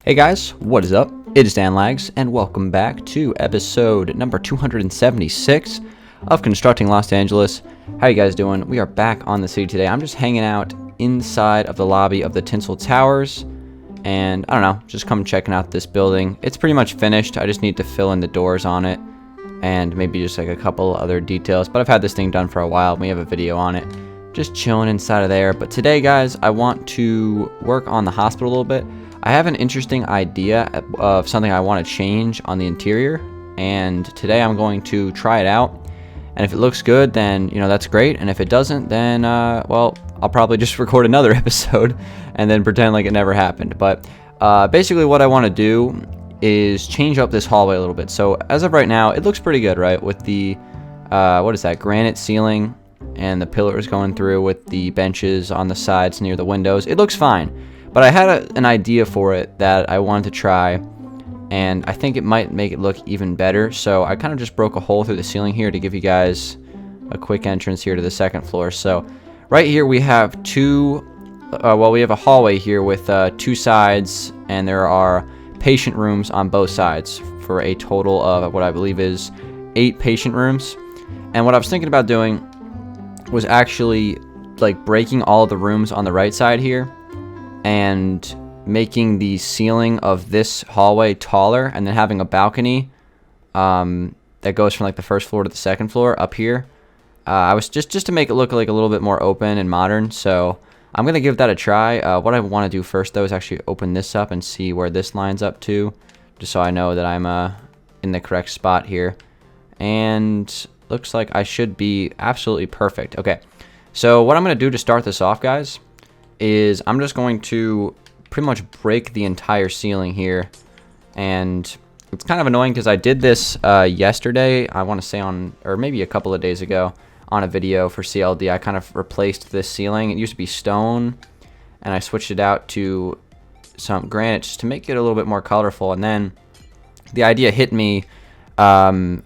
Hey guys, what is up? It is Dangeles, and welcome back to episode number 276 of Constructing Los Angeles. How you guys doing? We are back on the city today. I'm just hanging out inside of the lobby of the Tinsel Towers, and I don't know, just come checking out this building. It's pretty much finished. I just need to fill in the doors on it, and maybe just like a couple other details, but I've had this thing done for a while. We have a video on it. Just chilling inside of there. But today, guys, I want to work on the hospital a little bit. I have an interesting idea of something I want to change on the interior, and today I'm going to try it out. And if it looks good, then that's great. And if it doesn't, then well, I'll probably just record another episode and then pretend like it never happened. But basically, what I want to do is change up this hallway a little bit. So as of right now, it looks pretty good, right? With the what is that, granite ceiling and the pillars going through with the benches on the sides near the windows. It looks fine. But I had an idea for it that I wanted to try, and I think it might make it look even better. So I kind of just broke a hole through the ceiling here to give you guys a quick entrance here to the second floor. So right here we have we have a hallway here with two sides, and there are patient rooms on both sides for a total of what I believe is 8 patient rooms. And what I was thinking about doing was actually like breaking all of the rooms on the right side here and making the ceiling of this hallway taller, and then having a balcony that goes from like the first floor to the second floor up here. I was just to make it look like a little bit more open and modern. So I'm gonna give that a try. What I want to do first though is actually open this up and see where this lines up to, just so I know that I'm in the correct spot here. And looks like I should be absolutely perfect. Okay, so what I'm gonna do to start this off, guys, is I'm just going to pretty much break the entire ceiling here. And it's kind of annoying because I did this yesterday, I want to say or maybe a couple of days ago, on a video for CLD. I kind of replaced this ceiling. It used to be stone, and I switched it out to some granite just to make it a little bit more colorful. And then the idea hit me, I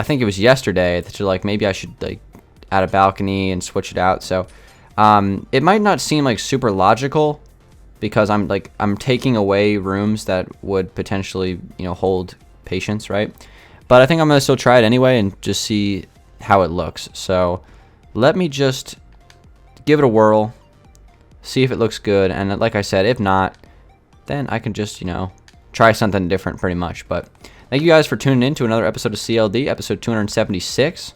think it was yesterday, that like maybe I should like add a balcony and switch it out. So it might not seem like super logical because I'm taking away rooms that would potentially hold patients, right? But I think I'm gonna still try it anyway and just see how it looks. So let me just give it a whirl, see if it looks good, and like I said, if not, then I can just try something different pretty much. But thank you guys for tuning in to another episode of CLD, episode 276.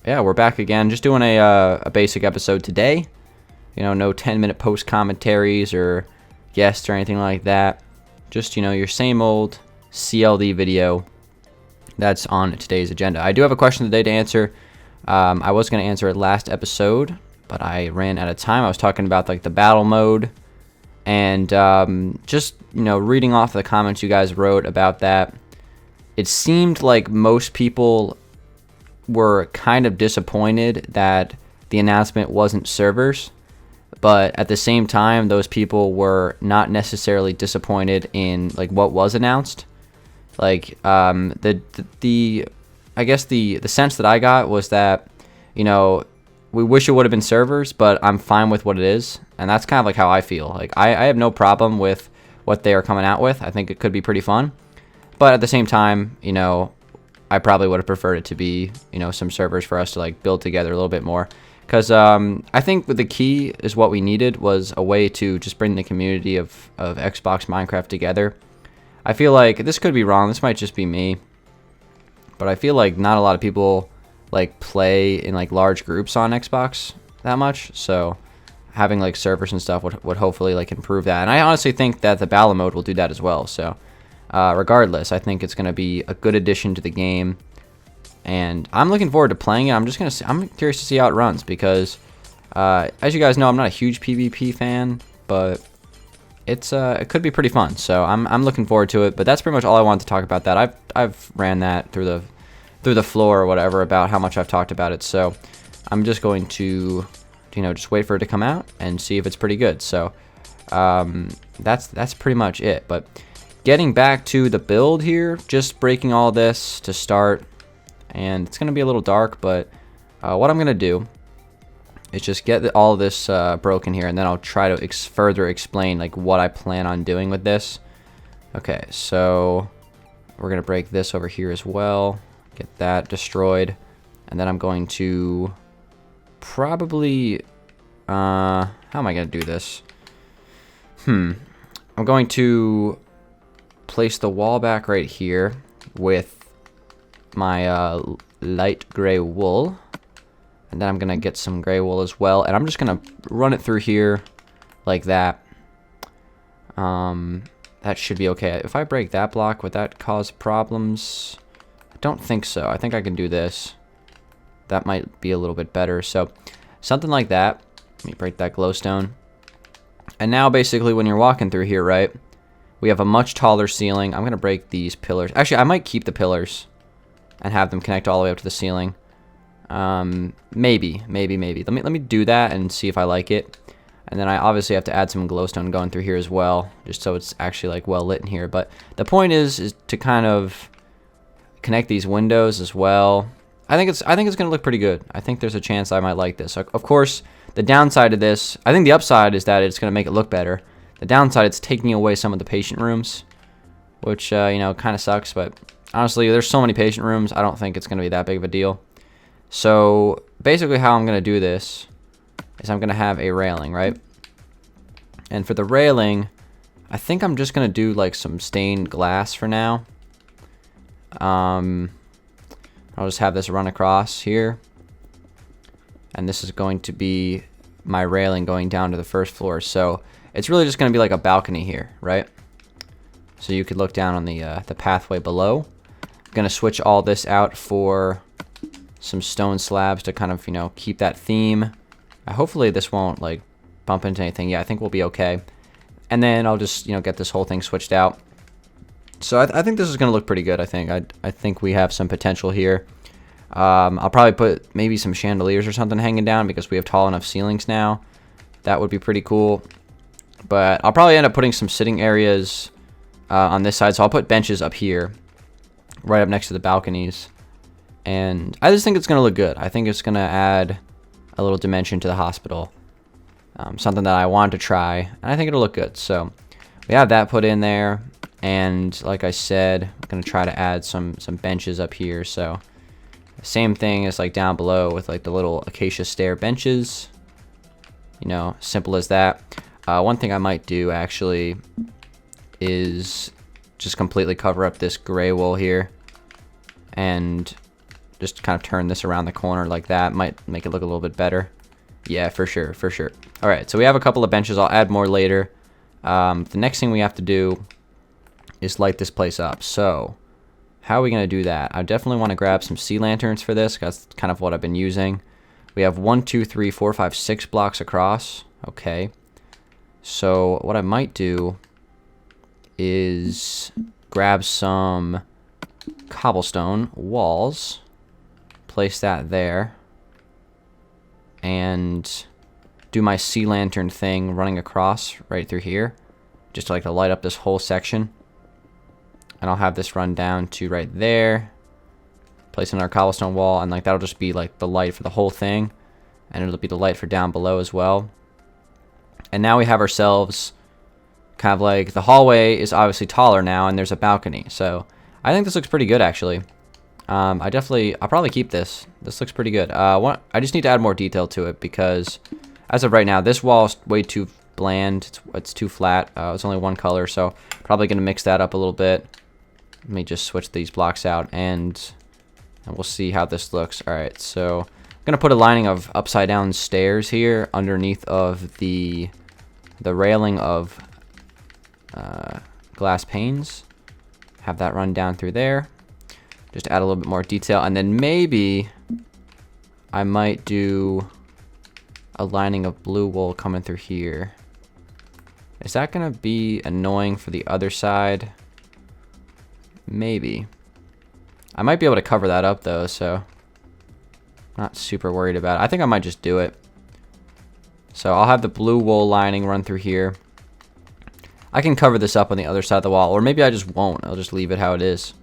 Yeah, we're back again, just doing a basic episode today. No 10-minute post commentaries or guests or anything like that. Just your same old CLD video that's on today's agenda. I do have a question today to answer. I was going to answer it last episode, but I ran out of time. I was talking about like the battle mode, and just reading off the comments you guys wrote about that, it seemed like most people were kind of disappointed that the announcement wasn't servers, but at the same time those people were not necessarily disappointed in like what was announced. Like the I guess the sense that I got was that we wish it would have been servers, but I'm fine with what it is. And that's kind of like how I feel. Like I have no problem with what they are coming out with. I think it could be pretty fun, but at the same time I probably would have preferred it to be, some servers for us to like build together a little bit more. Because I think the key is what we needed was a way to just bring the community of Xbox Minecraft together. I feel like, this could be wrong, this might just be me, but I feel like not a lot of people like play in like large groups on Xbox that much. So having like servers and stuff would hopefully like improve that. And I honestly think that the battle mode will do that as well. So regardless, I think it's going to be a good addition to the game, and I'm looking forward to playing it. I'm curious to see how it runs because, as you guys know, I'm not a huge PvP fan, but it could be pretty fun. So I'm looking forward to it. But that's pretty much all I wanted to talk about. That I've ran that through the floor or whatever about how much I've talked about it. So I'm just going to just wait for it to come out and see if it's pretty good. So that's pretty much it. But getting back to the build here, just breaking all this to start, and it's going to be a little dark, but what I'm going to do is just get all this broken here, and then I'll try to further explain like what I plan on doing with this. Okay, so we're gonna break this over here as well, get that destroyed, and then I'm going to probably how am I gonna do this? I'm going to place the wall back right here with my light gray wool, and then I'm gonna get some gray wool as well, and I'm just gonna run it through here like that. That should be okay. If I break that block, would that cause problems? I don't think so. I think I can do this. That might be a little bit better. So something like that. Let me break that glowstone. And now basically when you're walking through here, right, we have a much taller ceiling. I'm gonna break these pillars. Actually, I might keep the pillars and have them connect all the way up to the ceiling. Maybe. Let me do that and see if I like it. And then I obviously have to add some glowstone going through here as well, just so it's actually like well lit in here. But the point is to kind of connect these windows as well. I think it's gonna look pretty good. I think there's a chance I might like this. Of course, the downside of this, I think the upside is that it's gonna make it look better. The downside, it's taking away some of the patient rooms, which you know, kind of sucks. But honestly, there's so many patient rooms, I don't think it's gonna be that big of a deal. So basically, how I'm gonna do this is I'm gonna have a railing, right? And for the railing, I think I'm just gonna do like some stained glass for now. I'll just have this run across here, and this is going to be my railing going down to the first floor. So it's really just gonna be like a balcony here, right? So you could look down on the pathway below. I'm gonna switch all this out for some stone slabs to kind of, you know, keep that theme. Hopefully this won't like bump into anything. Yeah, I think we'll be okay. And then I'll just, you know, get this whole thing switched out. So I think this is gonna look pretty good. I think we have some potential here. I'll probably put maybe some chandeliers or something hanging down because we have tall enough ceilings now. That would be pretty cool. But I'll probably end up putting some sitting areas on this side. So I'll put benches up here, right up next to the balconies. And I just think it's gonna look good. I think it's gonna add a little dimension to the hospital. Something that I wanted to try, and I think it'll look good. So we have that put in there, and like I said, I'm gonna try to add some benches up here. So same thing as like down below with like the little acacia stair benches. You know, simple as that. One thing I might do actually is just completely cover up this gray wool here, and just kind of turn this around the corner like that. Might make it look a little bit better. Yeah, for sure. All right, so we have a couple of benches. I'll add more later. The next thing we have to do is light this place up. So how are we going to do that? I definitely want to grab some sea lanterns for this. That's kind of what I've been using. We have 1, 2, 3, 4, 5, 6 blocks across. Okay. So what I might do is grab some cobblestone walls, place that there, and do my sea lantern thing running across right through here, just to like to light up this whole section. And I'll have this run down to right there, place another cobblestone wall, and like that'll just be like the light for the whole thing, and it'll be the light for down below as well. And now we have ourselves kind of like, the hallway is obviously taller now, and there's a balcony. So I think this looks pretty good actually. I'll probably keep this. This looks pretty good. I just need to add more detail to it because as of right now, this wall is way too bland. It's too flat. It's only one color, so probably gonna mix that up a little bit. Let me just switch these blocks out, and we'll see how this looks. All right, so I'm gonna put a lining of upside down stairs here underneath of the railing of glass panes. Have that run down through there. Just add a little bit more detail, and then maybe I might do a lining of blue wool coming through here. Is that gonna be annoying for the other side? Maybe. I might be able to cover that up though, so not super worried about it. I think I might just do it. So I'll have the blue wool lining run through here. I can cover this up on the other side of the wall, or maybe I just won't. I'll just leave it how it is.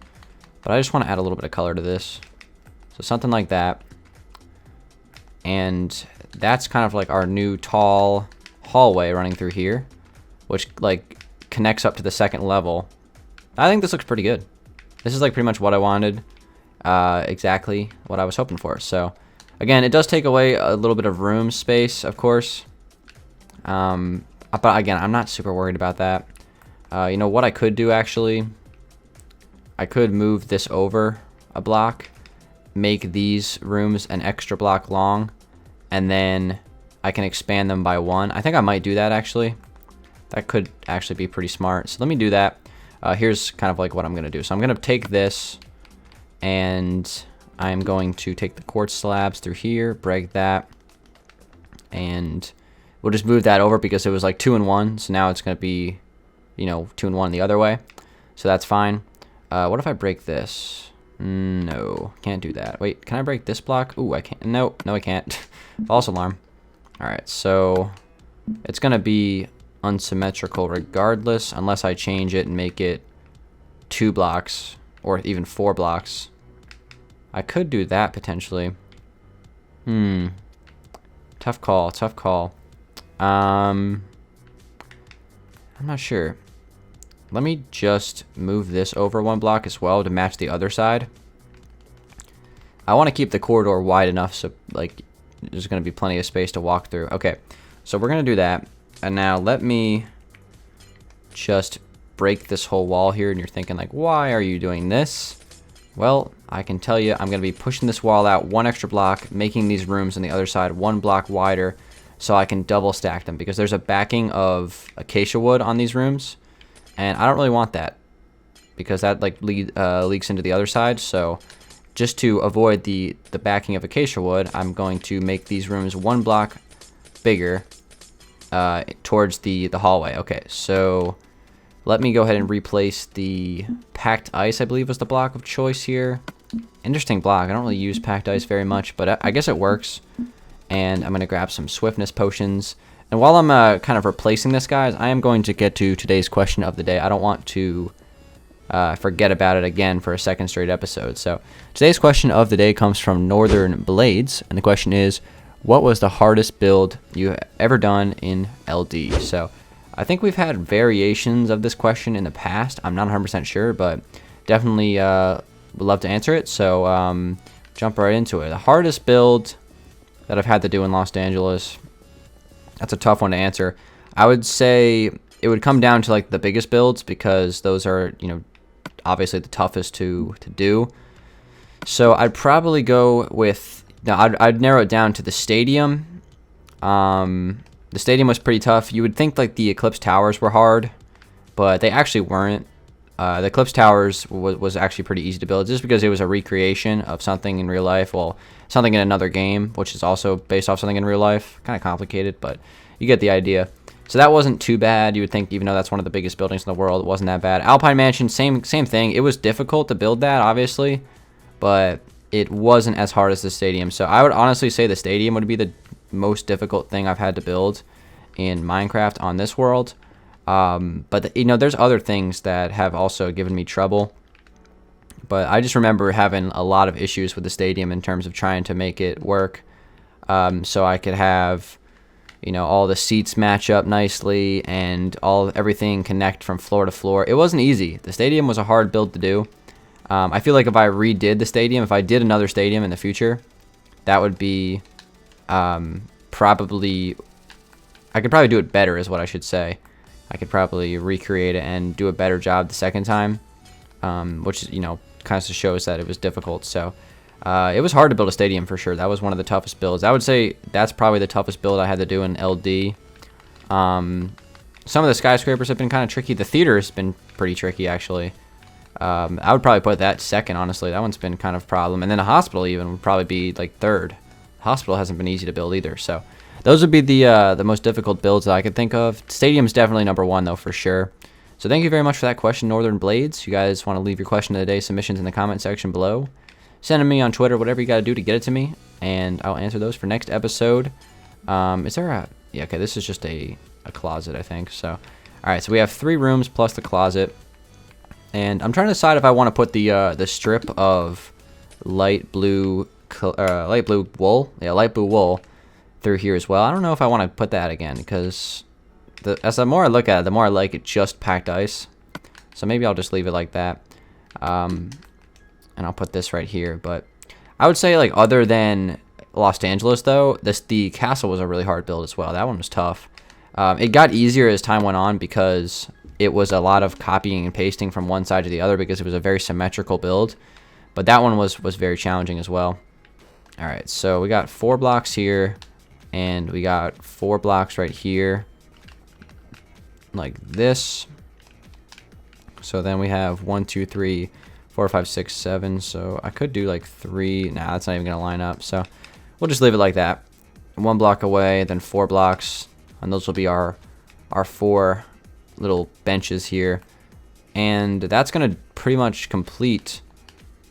But I just want to add a little bit of color to this. So something like that. And that's kind of like our new tall hallway running through here, which like connects up to the second level. I think this looks pretty good. This is like pretty much what I wanted, exactly what I was hoping for. So again, it does take away a little bit of room space, of course, but again, I'm not super worried about that. You know what I could do, actually? I could move this over a block, make these rooms an extra block long, and then I can expand them by one. I think I might do that, actually. That could actually be pretty smart. So let me do that. Here's kind of like what I'm going to do. So I'm going to take this, and I'm going to take the quartz slabs through here, break that, and we'll just move that over because it was like 2 and 1. So now it's going to be, you know, 2 and 1 the other way. So that's fine. What if I break this? No, can't do that. Wait, can I break this block? Ooh, I can't. No, I can't. False alarm. All right, so it's going to be unsymmetrical regardless, unless I change it and make it 2 blocks or even 4 blocks. I could do that potentially. Tough call. I'm not sure. Let me just move this over 1 block as well to match the other side. I want to keep the corridor wide enough so like there's going to be plenty of space to walk through. Okay, so we're going to do that. And now let me just break this whole wall here. And you're thinking like, why are you doing this? Well, I can tell you I'm going to be pushing this wall out 1 extra block, making these rooms on the other side 1 block wider so I can double stack them, because there's a backing of acacia wood on these rooms. And I don't really want that because that like leaks into the other side. So just to avoid the backing of acacia wood, I'm going to make these rooms 1 block bigger towards the hallway. Okay, so let me go ahead and replace the packed ice, I believe was the block of choice here. Interesting block. I don't really use packed ice very much, but I guess it works. And I'm going to grab some swiftness potions. And while I'm kind of replacing this, guys, I am going to get to today's question of the day. I don't want to forget about it again for a second straight episode. So today's question of the day comes from Northern Blades. And the question is, what was the hardest build you ever done in LD? So I think we've had variations of this question in the past. I'm not 100% sure, but definitely would love to answer it. So jump right into it. The hardest build that I've had to do in Los Angeles, that's a tough one to answer. I would say it would come down to like the biggest builds, because those are, you know, obviously the toughest to do. So I'd probably go with, I'd narrow it down to the stadium. The stadium was pretty tough. You would think like the Eclipse Towers were hard, but they actually weren't. The Eclipse Towers was actually pretty easy to build, just because it was a recreation of something in real life. Well, something in another game, which is also based off something in real life. Kind of complicated, but you get the idea. So that wasn't too bad. You would think, even though that's one of the biggest buildings in the world, it wasn't that bad. Alpine Mansion, same thing. It was difficult to build that, obviously, but it wasn't as hard as the stadium. So I would honestly say the stadium would be the most difficult thing I've had to build in Minecraft on this world. But you know, there's other things that have also given me trouble. But I just remember having a lot of issues with the stadium in terms of trying to make it work. So I could have, you know, all the seats match up nicely and everything connect from floor to floor. It wasn't easy. The stadium was a hard build to do. I feel like if I redid the stadium, if I did another stadium in the future, that would be probably, I could probably do it better, is what I should say. I could probably recreate it and do a better job the second time, which, you know, kind of shows that it was difficult. So it was hard to build a stadium for sure. That was one of the toughest builds. I would say that's probably the toughest build I had to do in LD. Some of the skyscrapers have been kind of tricky. The theater has been pretty tricky, actually. I would probably put that second, honestly. That one's been kind of a problem. And then a hospital even would probably be like third. The hospital hasn't been easy to build either. So those would be the most difficult builds that I could think of. Stadium's definitely number one, though, for sure. So thank you very much for that question, Northern Blades. You guys want to leave your question of the day submissions in the comment section below. Send them me on Twitter, whatever you got to do to get it to me, and I'll answer those for next episode. Is there a... Yeah, okay, this is just a closet, I think. So, all right, so we have 3 rooms plus the closet. And I'm trying to decide if I want to put the strip of light blue wool. Yeah, light blue wool through here as well. I don't know if I want to put that again, because as the more I look at it, the more I like it just packed ice. So maybe I'll just leave it like that. And I'll put this right here. But I would say, like, other than Los Angeles, though, the castle was a really hard build as well. That one was tough. It got easier as time went on because it was a lot of copying and pasting from one side to the other because it was a very symmetrical build. But that one was very challenging as well. All right, so we got 4 blocks here, and we got 4 blocks right here, like this. So then we have 1, 2, 3, 4, 5, 6, 7. So I could do like 3. Nah, that's not even gonna line up. So we'll just leave it like that. 1 block away, then 4 blocks, and those will be our 4 little benches here. And that's gonna pretty much complete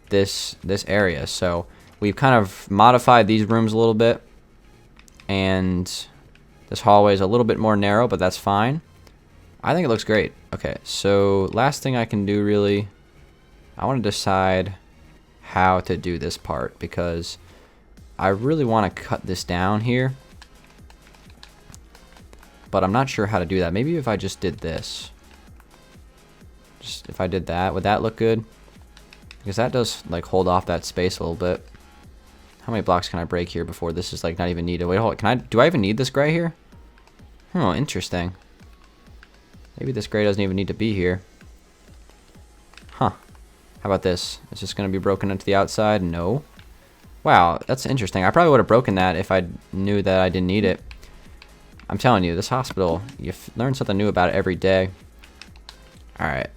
this area. So we've kind of modified these rooms a little bit, and this hallway is a little bit more narrow, but that's fine. I think it looks great. Okay, so last thing I can do really, I want to decide how to do this part, because I really want to cut this down here, but I'm not sure how to do that. Maybe if I just did this, if I did that, would that look good? Because that does like hold off that space a little bit. How many blocks can I break here before this is like not even needed? Wait, hold on. Do I even need this gray here? Oh, interesting. Maybe this gray doesn't even need to be here. Huh. How about this? Is this going to be broken into the outside? No. Wow, that's interesting. I probably would have broken that if I knew that I didn't need it. I'm telling you, this hospital, you learn something new about it every day. Alright.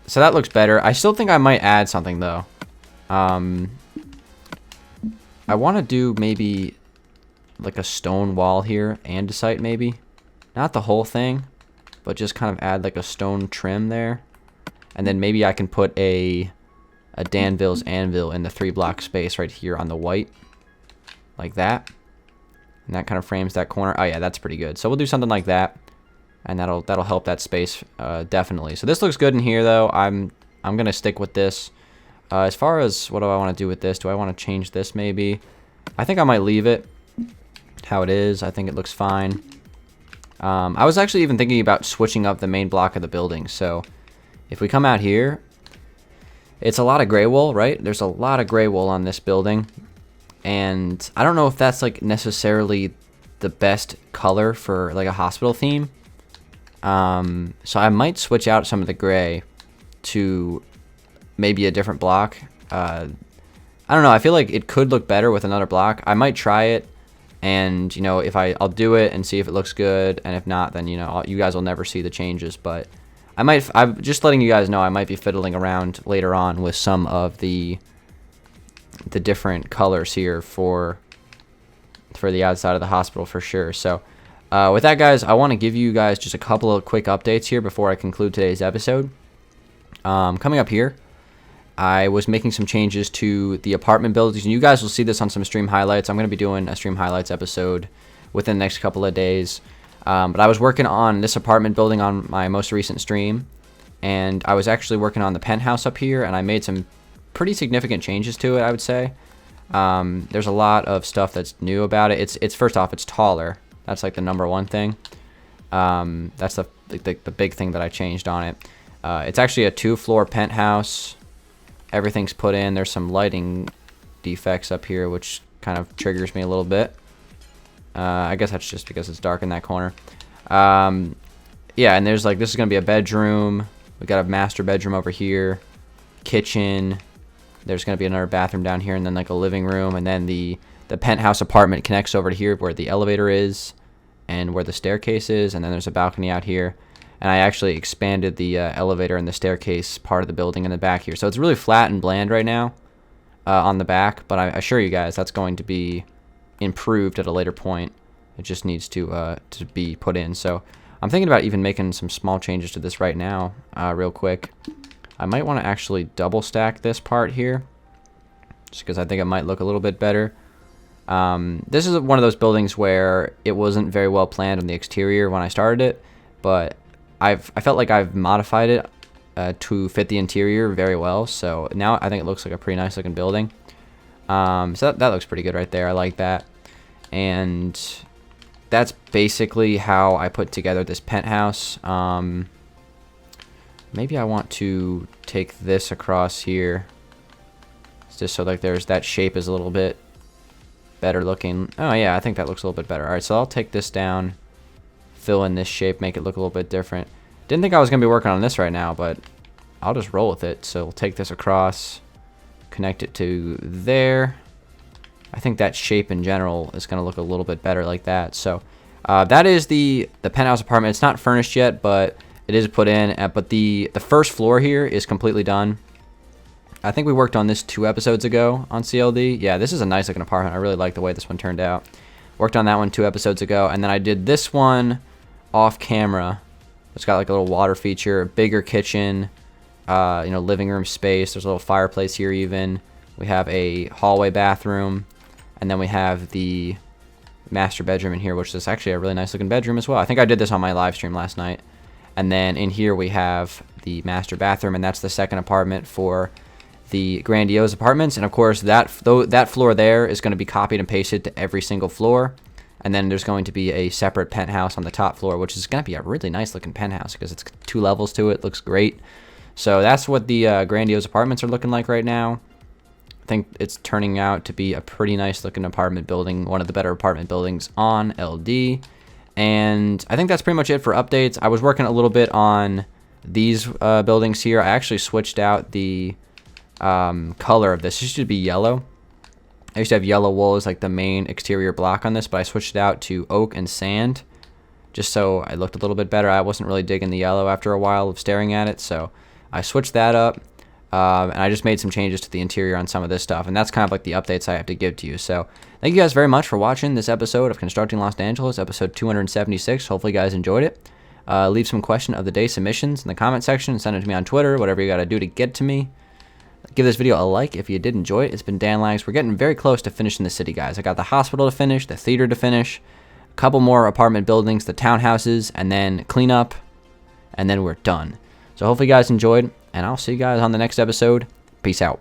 So that looks better. I still think I might add something, though. I want to do maybe like a stone wall here, andesite maybe. Not the whole thing, but just kind of add like a stone trim there. And then maybe I can put a Danville's anvil in the 3 block space right here on the white. Like that. And that kind of frames that corner. Oh yeah, that's pretty good. So we'll do something like that. And that'll help that space definitely. So this looks good in here though. I'm gonna stick with this. As far as what do I want to do with this? Do I want to change this maybe? I think I might leave it how it is. I think it looks fine. I was actually even thinking about switching up the main block of the building. So if we come out here, it's a lot of gray wool, right? There's a lot of gray wool on this building. And I don't know if that's like necessarily the best color for like a hospital theme. So I might switch out some of the gray to maybe a different block. I don't know. I feel like it could look better with another block. I might try it, and you know, if I'll do it and see if it looks good, and if not, then you know, you guys will never see the changes. But I'm just letting you guys know I might be fiddling around later on with some of the different colors here for the outside of the hospital for sure. So with that, guys, I want to give you guys just a couple of quick updates here before I conclude today's episode. Coming up here, I was making some changes to the apartment buildings, and you guys will see this on some stream highlights. I'm going to be doing a stream highlights episode within the next couple of days. But I was working on this apartment building on my most recent stream, and I was actually working on the penthouse up here, and I made some pretty significant changes to it, I would say. There's a lot of stuff that's new about it. It's first off, it's taller. That's like the #1 thing. That's the big thing that I changed on it. It's actually a 2-floor penthouse. Everything's put in. There's some lighting defects up here, which kind of triggers me a little bit. I guess that's just because it's dark in that corner. Yeah, and there's like, this is going to be a bedroom. We got a master bedroom over here. Kitchen. There's going to be another bathroom down here, and then like a living room. And then the penthouse apartment connects over to here where the elevator is and where the staircase is. And then there's a balcony out here. And I actually expanded the elevator and the staircase part of the building in the back here. So it's really flat and bland right now on the back. But I assure you guys that's going to be improved at a later point. It just needs to be put in. So I'm thinking about even making some small changes to this right now real quick. I might want to actually double stack this part here, just because I think it might look a little bit better. This is one of those buildings where it wasn't very well planned on the exterior when I started it, but I felt like I've modified it to fit the interior very well. So now I think it looks like a pretty nice looking building. So that looks pretty good right there. I like that. And that's basically how I put together this penthouse. Maybe I want to take this across here. It's just so like there's that shape is a little bit better looking. Oh yeah, I think that looks a little bit better. All right, so I'll take this down, fill in this shape, make it look a little bit different. Didn't think I was gonna be working on this right now, but I'll just roll with it. So we'll take this across, connect it to there. I think that shape in general is gonna look a little bit better like that. So that is the penthouse apartment. It's not furnished yet, but it is put in. But the first floor here is completely done. I think we worked on this 2 episodes ago on CLD. Yeah, this is a nice looking apartment. I really like the way this one turned out. Worked on that one 2 episodes ago, and then I did this one off camera. It's got like a little water feature, bigger kitchen, you know, living room space. There's a little fireplace here even. We have a hallway bathroom, and then we have the master bedroom in here, which is actually a really nice looking bedroom as well. I think I did this on my live stream last night. And then in here we have the master bathroom, and that's the second apartment for the grandiose apartments. And of course that floor there is going to be copied and pasted to every single floor. And then there's going to be a separate penthouse on the top floor, which is going to be a really nice looking penthouse because it's 2 levels to it. Looks great. So that's what the grandiose apartments are looking like right now. I think it's turning out to be a pretty nice looking apartment building, one of the better apartment buildings on LD. And I think that's pretty much it for updates. I was working a little bit on these buildings here. I actually switched out the color of this. This used to be yellow. I used to have yellow wool as like the main exterior block on this, but I switched it out to oak and sand just so I looked a little bit better. I wasn't really digging the yellow after a while of staring at it, so I switched that up. And I just made some changes to the interior on some of this stuff, and that's kind of like the updates I have to give to you. So thank you guys very much for watching this episode of Constructing Los Angeles, episode 276. Hopefully you guys enjoyed it. Leave some question of the day submissions in the comment section. Send it to me on Twitter, whatever you got to do to get to me. Give this video a like if you did enjoy it. It's been Dangeles. We're getting very close to finishing the city, guys. I got the hospital to finish, the theater to finish, a couple more apartment buildings, the townhouses, and then cleanup, and then we're done. So hopefully you guys enjoyed, and I'll see you guys on the next episode. Peace out.